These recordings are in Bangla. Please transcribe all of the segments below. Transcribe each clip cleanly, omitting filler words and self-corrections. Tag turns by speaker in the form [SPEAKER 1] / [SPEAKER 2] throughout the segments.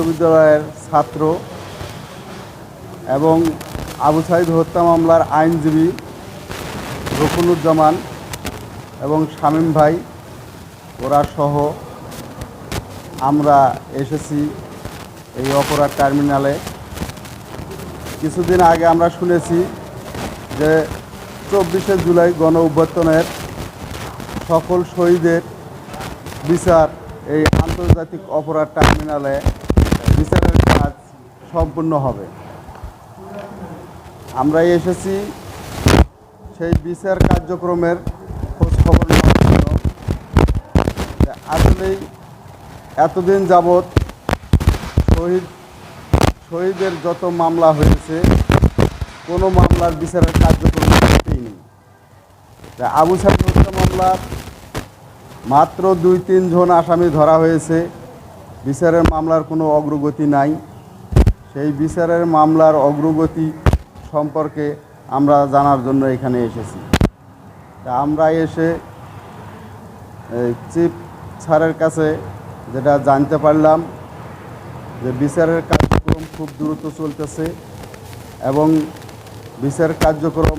[SPEAKER 1] বিশ্ববিদ্যালয়ের ছাত্র এবং আবু সাঈদ হত্যা মামলার আইনজীবী রকুনুজ্জামান এবং শামীম ভাই ওরা সহ আমরা এসেছি এই অপরাধ টার্মিনালে। কিছুদিন আগে আমরা শুনেছি যে 24শে জুলাই গণ অভ্যুত্থানের সকল শহীদের বিচার এই আন্তর্জাতিক অপরাধ টার্মিনালে বিচারের কাজ সম্পূর্ণ হবে। আমরা এসেছি সেই বিচার কার্যক্রমের খোঁজ খবর নেওয়ার জন্য। আসলেই এতদিন যাবৎ শহীদের যত মামলা হয়েছে কোনো মামলার বিচারের কার্যক্রম হতেই নেই। আবু সাঈদ হত্যা মামলার মাত্র 2-3 জন আসামি ধরা হয়েছে, বিচারের মামলার কোনো অগ্রগতি নাই। সেই বিচারের মামলার অগ্রগতি সম্পর্কে আমরা জানার জন্য এখানে এসেছি। আমরা এসে চিফ স্যারের কাছে যেটা জানতে পারলাম যে বিচারের কার্যক্রম খুব দ্রুত চলতেছে এবং বিচার কার্যক্রম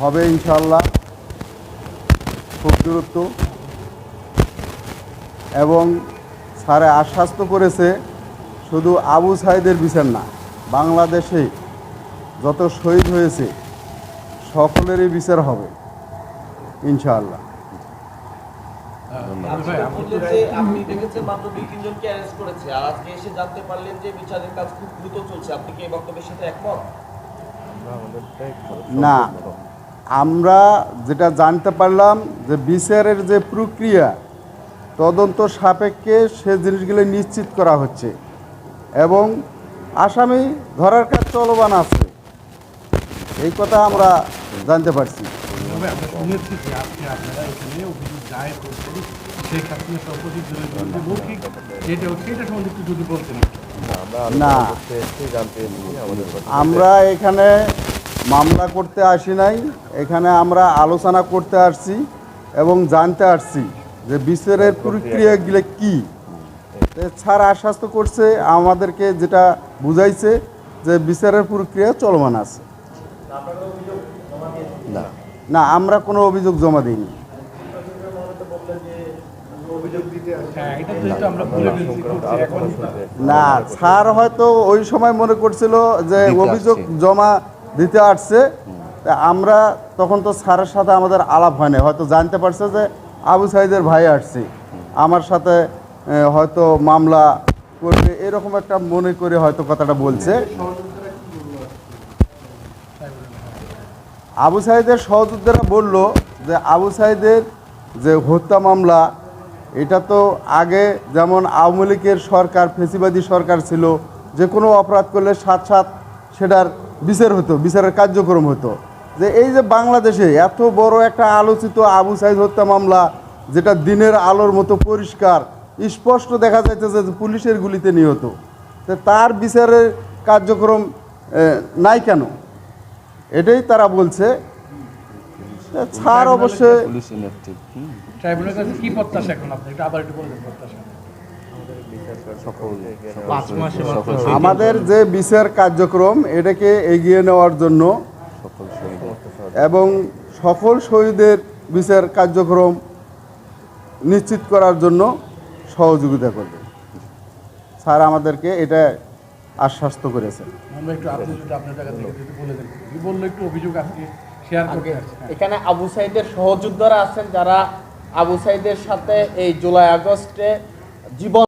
[SPEAKER 1] হবে ইনশাআল্লাহ খুব দ্রুত। এবং স্যারে আশ্বস্ত করেছে শুধু আবু সাঈদের বিচার না, বাংলাদেশে যত শহীদ হয়েছে সকলেরই বিচার হবে ইনশাআল্লাহ।
[SPEAKER 2] আপনি দেখেছেন মাত্র 2-3 জনকে অ্যারেস্ট করেছে, আর আজকে এসে জানতে পারলেন যে বিচারের কাজ খুব দ্রুত চলছে। আপনি কি এই বক্তব্যের সাথে একমত?
[SPEAKER 1] না, আমরা যেটা জানতে পারলাম যে বিচারের যে প্রক্রিয়া তদন্ত সাপেক্ষে সে জিনিসগুলো নিশ্চিত করা হচ্ছে এবং আসামি ধরার কাজ চলমান আছে, এই কথা আমরা জানতে পারছি। না, আমরা এখানে মামলা করতে আসি নাই, এখানে আমরা আলোচনা করতে আসছি এবং জানতে আসছি যে বিচারের প্রক্রিয়াগুলো কী। স্যার আশ্বস্ত করছে আমাদেরকে, যেটা বুঝাইছে যে বিচারের প্রক্রিয়া চলমান আছে। না, আমরা কোনো অভিযোগ জমা দিইনি। না, স্যার হয়তো ওই সময় মনে করছিল যে অভিযোগ জমা দিতে আসছে, আমরা তখন তো স্যারের সাথে আমাদের আলাপ হয় না, হয়তো জানতে পারছে যে আবু সাঈদের ভাই আসছে আমার সাথে হয়তো মামলা করবে, এরকম একটা মনে করে হয়তো কথাটা বলছে। আবু সাঈদের সহযোদ্ধারা বলল যে আবু সাঈদের যে হত্যা মামলা, এটা তো আগে যেমন আওয়ামী লীগের সরকার, ফেসিবাদী সরকার ছিল, যে কোনো অপরাধ করলে সাথে সেটার বিচার হতো, বিচারের কার্যক্রম হতো। যে এই যে বাংলাদেশে এত বড় একটা আলোচিত আবু সাঈদ হত্যা মামলা, যেটা দিনের আলোর মতো পরিষ্কার স্পষ্ট দেখা যাচ্ছে যে পুলিশের গুলিতে নিহত, তার বিচারের কার্যক্রম নাই কেন, এটাই তারা বলছে। স্যার অবশ্যই আমাদের যে বিচার কার্যক্রম এটাকে এগিয়ে নেওয়ার জন্য এবং সকল শহীদের বিচার কার্যক্রম নিশ্চিত করার জন্য সহযোগিতা করবে। স্যার আমাদেরকে এটা আশ্বস্ত করেছেন।
[SPEAKER 2] এখানে আবু সাঈদের সহযোদ্ধারা আছেন যারা আবু সাঈদের সাথে এই জুলাই আগস্টে জীবন